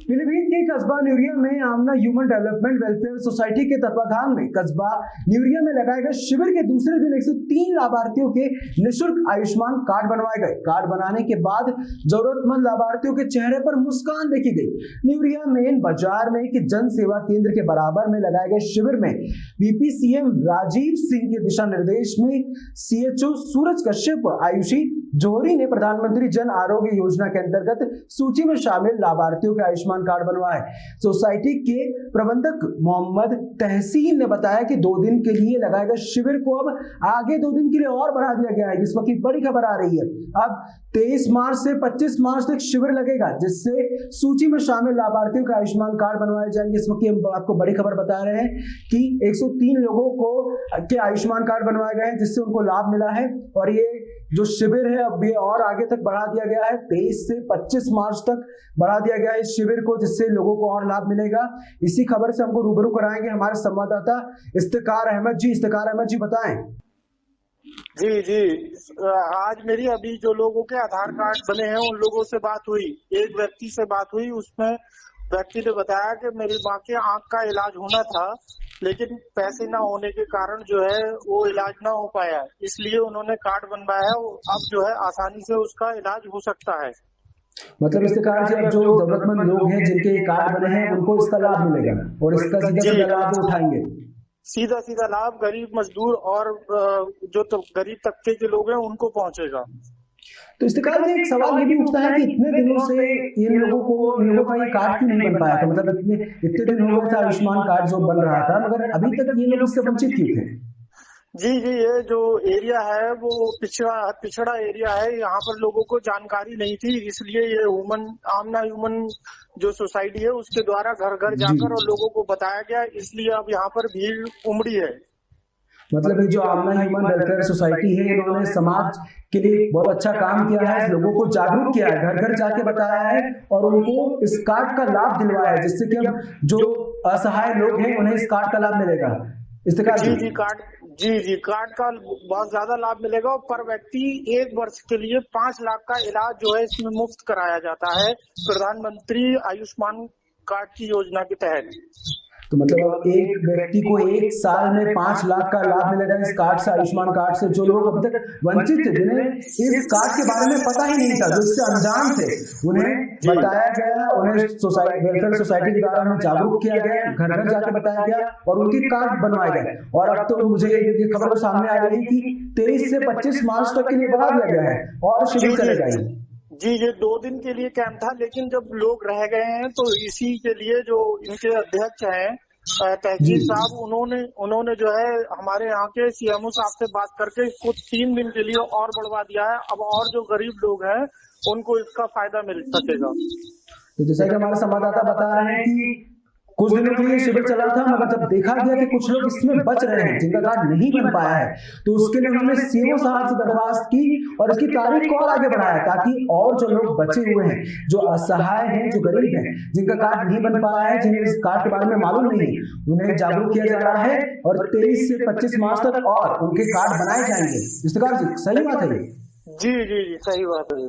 पीलीभीत के कस्बा न्यूरिया में आमना ह्यूमन डेवलपमेंट वेलफेयर सोसाइटी के तत्वाधान में कस्बा न्यूरिया में लगाए गए शिविर के दूसरे दिन 103 लाभार्थियों के निःशुल्क आयुष्मान कार्ड बनवाए गए। कार्ड बनाने के बाद जरूरतमंद लाभार्थियों के चेहरे पर मुस्कान देखी गई। न्यूरिया मेन बाजार में एक जन सेवा केंद्र के बराबर में लगाए गए शिविर में वीपी सीएम राजीव सिंह के दिशा निर्देश में सीएचओ सूरज कश्यप आयुषी जोहरी ने प्रधानमंत्री जन आरोग्य योजना के अंतर्गत सूची में शामिल लाभार्थियों के आयुष्मान कार्ड बनवाए। सोसाइटी के प्रबंधक मोहम्मद तहसीन ने बताया कि 2 दिन के लिए लगाए गए शिविर को अब आगे 2 दिन के लिए और बढ़ा दिया गया है। इस वक्त बड़ी खबर आ रही है, अब 23 मार्च से 25 मार्च तक शिविर लगेगा, जिससे सूची में शामिल लाभार्थियों के आयुष्मान कार्ड बनवाए जाएंगे। इस वक्त हम आपको बड़ी खबर बता रहे हैं कि 103 लोगों को के आयुष्मान कार्ड बनवाए गए हैं, जिससे उनको लाभ मिला है। और ये जो शिविर है अब ये और आगे तक बढ़ा दिया गया है, 23 से 25 मार्च तक बढ़ा दिया गया है इस शिविर को, जिससे लोगों को और लाभ मिलेगा। इसी खबर से हमको रूबरू कराएंगे हमारे संवाददाता इफ्तिकार अहमद जी। इफ्तिकार अहमद जी, बताएं। जी, आज मेरी अभी जो लोगों के आधार कार्ड बने हैं उन लोगों से बात हुई। एक व्यक्ति से बात हुई, उसमें व्यक्ति ने बताया कि मेरी माँ के आंख का इलाज होना था, लेकिन पैसे ना होने के कारण जो है वो इलाज ना हो पाया, इसलिए उन्होंने कार्ड बनवाया है। अब जो है आसानी से उसका इलाज हो सकता है। मतलब इफ्तिकार जी, अब जो जरूरतमंद लोग हैं जिनके कार्ड बने हैं उनको इसका लाभ मिलेगा और इसका सीधा लाभ उठाएंगे। सीधा लाभ गरीब मजदूर और जो गरीब तबके के लोग हैं उनको पहुंचेगा। तो इफ्तिकार जी, एक सवाल ये भी उठता है कि इतने दिनों से इन लोगों का ये कार्ड क्यों नहीं बन पाया था? मतलब इतने दिन हो गए थे आयुष्मान कार्ड जो बन रहा था, मगर अभी तक ये लोग इससे वंचित क्यों थे? जी, ये जो एरिया है वो पिछड़ा एरिया है। यहाँ पर लोगों को जानकारी नहीं थी, इसलिए ये आमना ह्यूमन जो सोसाइटी है उसके द्वारा घर घर जाकर और लोगों को बताया गया, इसलिए अब यहाँ पर भीड़ उमड़ी है। मतलब ये जो आमना ह्यूमन वेलफेयर सोसाइटी है, इन्होंने समाज के लिए बहुत अच्छा काम किया है, लोगों को जागरूक किया है, घर घर जाके बताया है और उनको इस कार्ड का लाभ दिलवाया है, जिससे कि अब जो असहाय लोग हैं उन्हें इस कार्ड का लाभ मिलेगा। इफ्तिकार जी, कार्ड का बहुत ज्यादा लाभ मिलेगा। पर व्यक्ति 1 वर्ष के लिए 5 लाख का इलाज जो है इसमें मुफ्त कराया जाता है प्रधानमंत्री आयुष्मान कार्ड की योजना के तहत। तो मतलब एक व्यक्ति को 1 साल में 5 लाख का लाभ मिलेगा इस कार्ड से, आयुष्मान कार्ड से। जो लोग अभी तक वंचित थे, जिन्हें इस कार्ड के बारे में पता ही नहीं था, जो इससे अनजान थे, उन्हें बताया गया, उन्हें वेलफेयर सोसाइटी के द्वारा उन्हें जागरूक किया गया, घर घर जाके बताया गया और उनके कार्ड बनवाए गए। और अब तो मुझे ये खबर सामने आ रही है कि 23 से 25 मार्च तक के लिए बढ़ा दिया गया है और शिविर चलेगा। जी, ये 2 दिन के लिए कैंप था, लेकिन जब लोग रह गए हैं तो इसी के लिए जो इनके अध्यक्ष हैं तहसील साहब, उन्होंने जो है हमारे यहाँ के सीएमओ साहब से बात करके इसको 3 दिन के लिए और बढ़वा दिया है। अब और जो गरीब लोग हैं उनको इसका फायदा मिल सकेगा। तो जैसा कि हमारे संवाददाता बता रहे हैं कि कुछ दिनों के लिए शिविर चला था, मगर जब देखा गया कि कुछ लोग इसमें बच रहे हैं जिनका कार्ड नहीं बन पाया है, तो उसके लिए उन्होंने सीएमओ साहब से दरखास्त की और इसकी तारीख को और आगे बढ़ाया, ताकि और जो लोग बचे हुए हैं, जो असहाय हैं, जो गरीब हैं, जिनका कार्ड नहीं बन पाया है, जिन्हें इस कार्ड के बारे में मालूम नहीं, उन्हें जागरूक किया जा रहा है और 23 से 25 मार्च तक और उनके कार्ड बनाए जाएंगे। इफ्तिकार जी, सही बात है? जी, सही बात है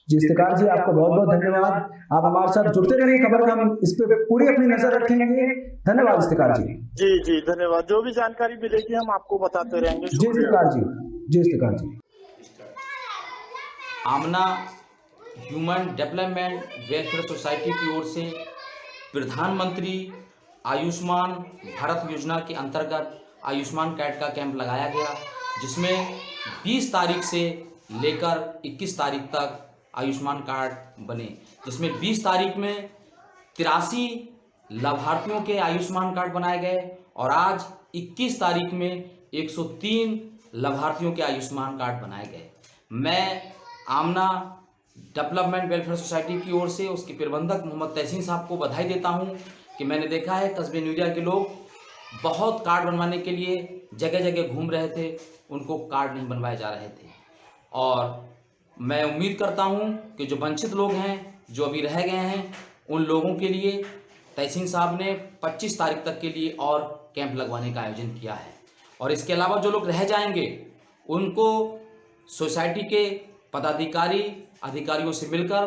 जी। इफ्तिकार जी, आपको बहुत बहुत धन्यवाद। आप हमारे साथ जुड़ते रहिए, खबर का हम इस पे पूरी अपनी नजर रखेंगे। धन्यवाद इफ्तिकार जी। जी, धन्यवाद। जो भी जानकारी मिलेगी हम आपको बताते रहेंगे। जी इफ्तिकार जी। जी इफ्तिकार जी। आमना ह्यूमन डेवलपमेंट वेलफेयर सोसाइटी की ओर से प्रधानमंत्री आयुष्मान भारत योजना के अंतर्गत आयुष्मान कार्ड का कैंप लगाया गया, जिसमें 20 तारीख से लेकर 21 तारीख तक आयुष्मान कार्ड बने, जिसमें 20 तारीख में 83 लाभार्थियों के आयुष्मान कार्ड बनाए गए और आज 21 तारीख में 103 लाभार्थियों के आयुष्मान कार्ड बनाए गए। मैं आमना डेवलपमेंट वेलफेयर सोसाइटी की ओर से उसके प्रबंधक मोहम्मद तहसीन साहब को बधाई देता हूं कि मैंने देखा है कस्बे न्यूरिया के लोग बहुत कार्ड बनवाने के लिए जगह जगह घूम रहे थे, उनको कार्ड नहीं बनवाए जा रहे थे। और मैं उम्मीद करता हूं कि जो वंचित लोग हैं, जो अभी रह गए हैं, उन लोगों के लिए तहसीन साहब ने 25 तारीख तक के लिए और कैंप लगवाने का आयोजन किया है। और इसके अलावा जो लोग रह जाएंगे उनको सोसाइटी के पदाधिकारी अधिकारियों से मिलकर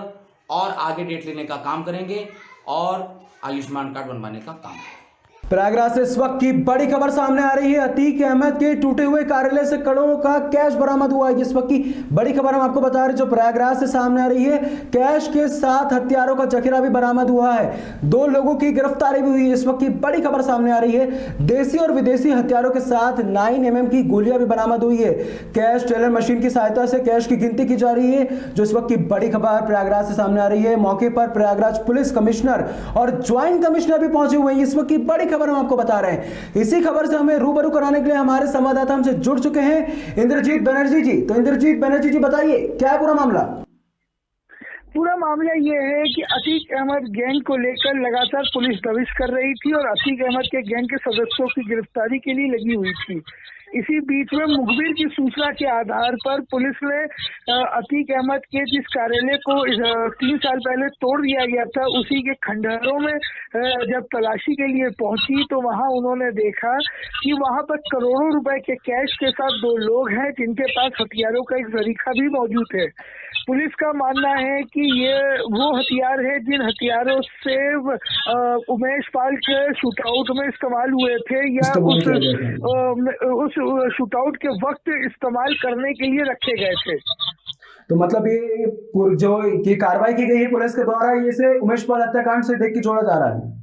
और आगे डेट लेने का काम करेंगे और आयुष्मान कार्ड बनवाने का काम करेंगे। प्रयागराज से इस वक्त की बड़ी खबर सामने आ रही है। अतीक अहमद के टूटे हुए कार्यालय से करोड़ों का कैश बरामद हुआ है। इस वक्त की बड़ी खबर हम आपको बता रहे हैं जो प्रयागराज से सामने आ रही है। कैश के साथ हथियारों का जखीरा भी बरामद हुआ है। 2 लोगों की गिरफ्तारी भी हुई है। इस वक्त की बड़ी खबर सामने आ रही है। देसी और विदेशी हथियारों के साथ 9mm की गोलियां भी बरामद हुई है। कैश टेलर मशीन की सहायता से कैश की गिनती की जा रही है, जो इस वक्त की बड़ी खबर प्रयागराज से सामने आ रही है। मौके पर प्रयागराज पुलिस कमिश्नर और ज्वाइंट कमिश्नर भी पहुंचे हुए हैं। इस वक्त की बड़ी खबर हम आपको बता रहे हैं। इसी खबर से हमें रूबरू कराने के लिए हमारे संवाददाता हमसे जुड़ चुके हैं इंद्रजीत बनर्जी जी। तो इंद्रजीत बनर्जी जी बताइए क्या है पूरा मामला? पूरा मामला ये है कि अतीक अहमद गैंग को लेकर लगातार पुलिस दबिश कर रही थी और अतीक अहमद के गैंग के सदस्यों की गिरफ्तारी के लिए लगी हुई थी। इसी बीच में मुखबिर की सूचना के आधार पर पुलिस ने अतीक अहमद के जिस कार्यालय को 3 साल पहले तोड़ दिया गया था, उसी के खंडहरों में जब तलाशी के लिए पहुंची तो वहां उन्होंने देखा कि वहां पर करोड़ों रुपए के कैश के साथ 2 लोग हैं जिनके पास हथियारों का एक जरीखा भी मौजूद है। पुलिस का मानना है कि ये वो हथियार है जिन हथियारों से उमेश पाल के शूटआउट में इस्तेमाल हुए थे या उस शूटआउट के वक्त इस्तेमाल करने के लिए रखे गए थे। तो मतलब ये कार्रवाई की गई है पुलिस के द्वारा, ये से उमेश पाल हत्याकांड से देख के जोड़ा जा रहा है।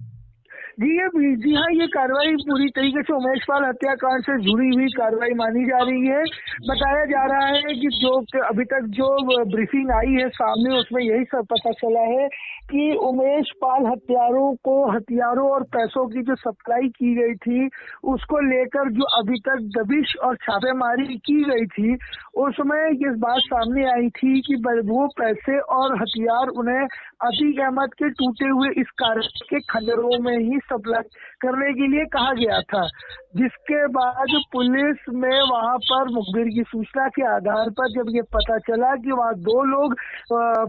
जी हाँ, ये कार्रवाई पूरी तरीके से उमेश पाल हत्याकांड से जुड़ी हुई कार्रवाई मानी जा रही है। बताया जा रहा है कि जो अभी तक जो ब्रीफिंग आई है सामने, उसमें यही सब पता चला है कि उमेश पाल हथियारों और पैसों की जो सप्लाई की गई थी, उसको लेकर जो अभी तक दबिश और छापेमारी की गई थी, उसमें ये बात सामने आई थी कि वो पैसे और हथियार उन्हें अतीक अहमद के टूटे हुए इस कार्यालय के खंडरों में ही सप्लाई करने के लिए कहा गया था। जिसके बाद पुलिस में वहां पर मुखबिर की सूचना के आधार पर जब ये पता चला कि वहां 2 लोग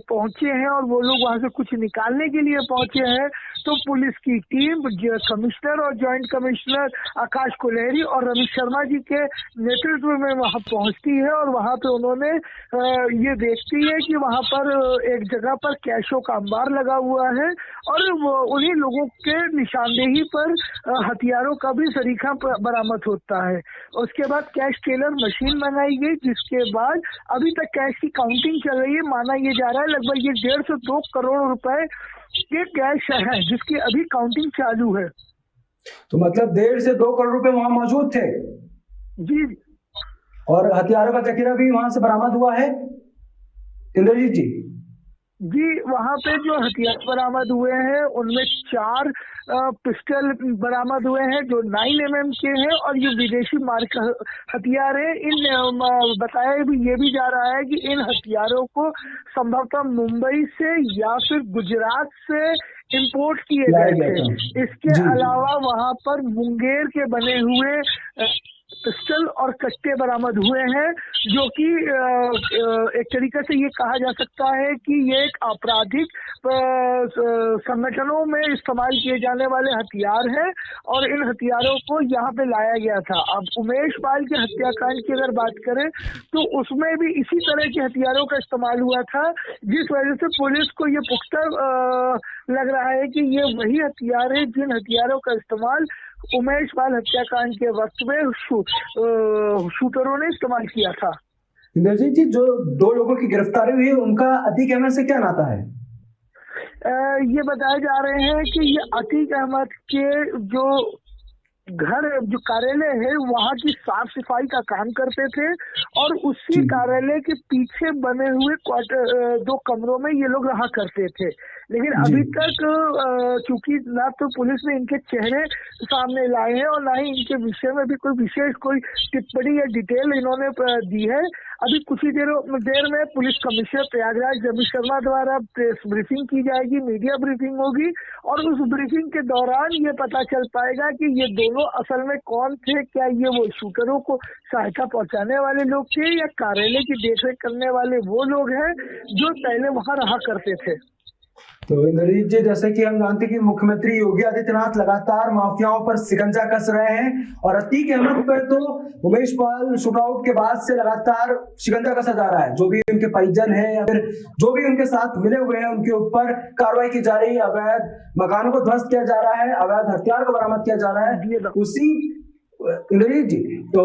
पहुंचे हैं और वो लोग वहां से कुछ निकालने के लिए पहुंचे हैं, तो पुलिस की टीम कमिश्नर और ज्वाइंट कमिश्नर आकाश कुलेरी और रमेश शर्मा जी के नेतृत्व में वहां पहुंचती है और वहां पे उन्होंने ये देखती है कि वहां पर एक जगह पर कैशों का अंबार लगा हुआ है और उन्हीं लोगों के निशानदेही पर हथियारों का भी सरीखा बरामद होता है। उसके बाद कैश टेलर मशीन मंगाई गई, जिसके बाद अभी तक कैश की काउंटिंग चल रही है। माना ये जा रहा है लगभग ये 1.5 से 2 करोड़ रुपए के कैश है जिसकी अभी काउंटिंग चालू है। तो मतलब 1.5 से 2 करोड़ रुपए वहां मौजूद थे जी, और हथियारों का जखीरा भी वहां से बरामद हुआ है इंद्रजीत जी। जी, वहाँ पे जो हथियार बरामद हुए हैं उनमें 4 पिस्टल बरामद हुए हैं जो 9mm के हैं और ये विदेशी मार्क हथियार है। इन बताया भी ये भी जा रहा है कि इन हथियारों को संभवतः मुंबई से या फिर गुजरात से इंपोर्ट किए गए थे। इसके अलावा वहाँ पर मुंगेर के बने हुए पिस्टल और कट्टे बरामद हुए हैं, जो कि एक तरीके से ये कहा जा सकता है कि ये एक आपराधिक संगठनों में इस्तेमाल किए जाने वाले हथियार हैं और इन हथियारों को यहाँ पे लाया गया था। अब उमेश पाल के हत्याकांड की अगर बात करें तो उसमें भी इसी तरह के हथियारों का इस्तेमाल हुआ था, जिस वजह से पुलिस को ये पुख्ता लग रहा है कि ये वही हथियार है जिन हथियारों का इस्तेमाल उमेश पाल हत्याकांड के वक्त में शूटरों ने इस्तेमाल किया था। इंद्रजीत जी, जो 2 लोगों की गिरफ्तारी हुई है उनका अतीक अहमद से क्या नाता है? ये बताए जा रहे हैं कि ये अतीक अहमद के जो कार्यालय है वहाँ की साफ सफाई का काम करते थे और उसी कार्यालय के पीछे बने हुए 2 कमरों में ये लोग रहा करते थे। लेकिन अभी तक चूंकि ना तो पुलिस ने इनके चेहरे सामने लाए हैं और ना ही इनके विषय में भी कोई विशेष कोई टिप्पणी या डिटेल इन्होंने दी है। अभी कुछ ही देर में पुलिस कमिश्नर प्रयागराज रमेश शर्मा द्वारा प्रेस ब्रीफिंग की जाएगी, मीडिया ब्रीफिंग होगी और उस ब्रीफिंग के दौरान ये पता चल पाएगा कि ये दोनों असल में कौन थे। क्या ये वो शूटरों को सहायता पहुंचाने वाले लोग थे या कार्यालय की देखरेख करने वाले वो लोग हैं जो पहले वहां रहा करते थे। तो इंद्रजीत जी, जैसे कि हम जानते हैं कि मुख्यमंत्री योगी आदित्यनाथ लगातार माफियाओं पर शिकंजा कस रहे हैं और अतीक अहमद पर तो उमेश पाल शूटआउट के बाद से लगातार शिकंजा कसा जा रहा है। जो भी उनके परिजन हैं या फिर जो भी उनके साथ मिले हुए हैं उनके ऊपर कार्रवाई की जा रही है, अवैध मकानों को ध्वस्त किया जा रहा है, अवैध हथियार को बरामद किया जा रहा है। उसी इंद्रजीत जी, तो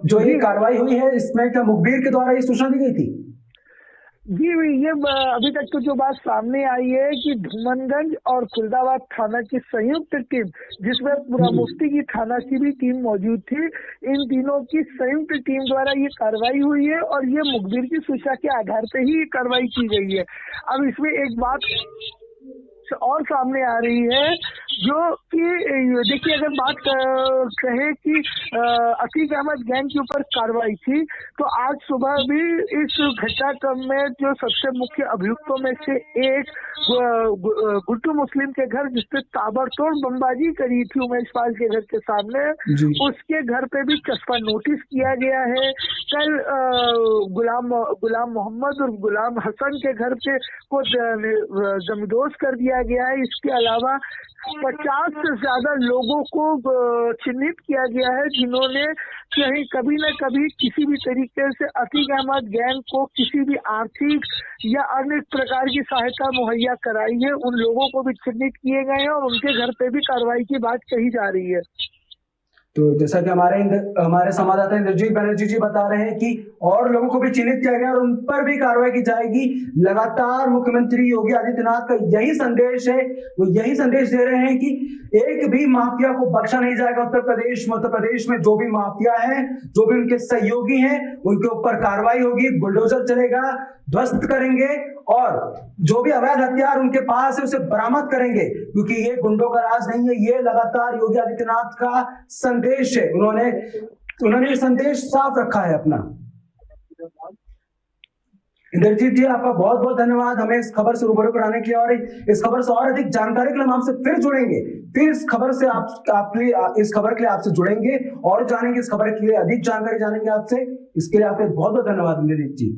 जो ये कार्रवाई हुई है इसमें क्या मुखबिर के द्वारा ये सूचना दी गई थी? जी, ये अभी तक तो जो बात सामने आई है कि धूमनगंज और खुलदाबाद थाना की संयुक्त टीम, जिसमें पूरा मुफ्ती की थाना की भी टीम मौजूद थी, इन तीनों की संयुक्त टीम द्वारा ये कार्रवाई हुई है और ये मुखबिर की सूचना के आधार पर ही ये कार्रवाई की गई है। अब इसमें एक बात और सामने आ रही है जो कि देखिए, अगर बात कहें कि अतीक अहमद गैंग के ऊपर कार्रवाई थी, तो आज सुबह भी इस घटनाक्रम में जो सबसे मुख्य अभियुक्तों में से एक गुड्डू मुस्लिम के घर, जिसने ताबड़तोड़ बमबाजी करी थी उमेश पाल के घर के सामने, उसके घर पे भी चस्पा नोटिस किया गया है। कल गुलाम मोहम्मद और गुलाम हसन के घर पे को जमींदोज कर दिया गया है। इसके अलावा 50 से ज्यादा लोगों को चिन्हित किया गया है जिन्होंने कहीं कभी न कभी किसी भी तरीके से अतीक अहमद गैंग को किसी भी आर्थिक या अन्य प्रकार की सहायता मुहैया कराई है। उन लोगों को भी चिन्हित किए गए हैं और उनके घर पे भी कार्रवाई की बात कही जा रही है। तो जैसा कि हमारे संवाददाता इंद्रजीत बनर्जी जी बता रहे हैं कि और लोगों को भी चिन्हित किया गया और उन पर भी कार्रवाई की जाएगी। लगातार मुख्यमंत्री योगी आदित्यनाथ का यही संदेश है, वो यही संदेश दे रहे हैं कि एक भी माफिया को बख्शा नहीं जाएगा। उत्तर प्रदेश में जो भी माफिया है, जो भी उनके सहयोगी हैं, उनके ऊपर कार्रवाई होगी, बुलडोजर चलेगा, ध्वस्त करेंगे और जो भी अवैध हथियार उनके पास है उसे बरामद करेंगे, क्योंकि ये गुंडों का राज नहीं है। ये लगातार योगी आदित्यनाथ का संदेश है। उन्होंने ये संदेश साफ रखा है अपना। इंद्रजीत जी, आपका बहुत बहुत धन्यवाद हमें इस खबर से रूबरू कराने के लिए, और इस खबर से और अधिक जानकारी के लिए हम आपसे फिर जुड़ेंगे। फिर इस खबर के लिए आपसे जुड़ेंगे और जानेंगे, इस खबर के लिए अधिक जानकारी जानेंगे आपसे। इसके लिए आपका बहुत बहुत धन्यवाद इंद्रजीत जी।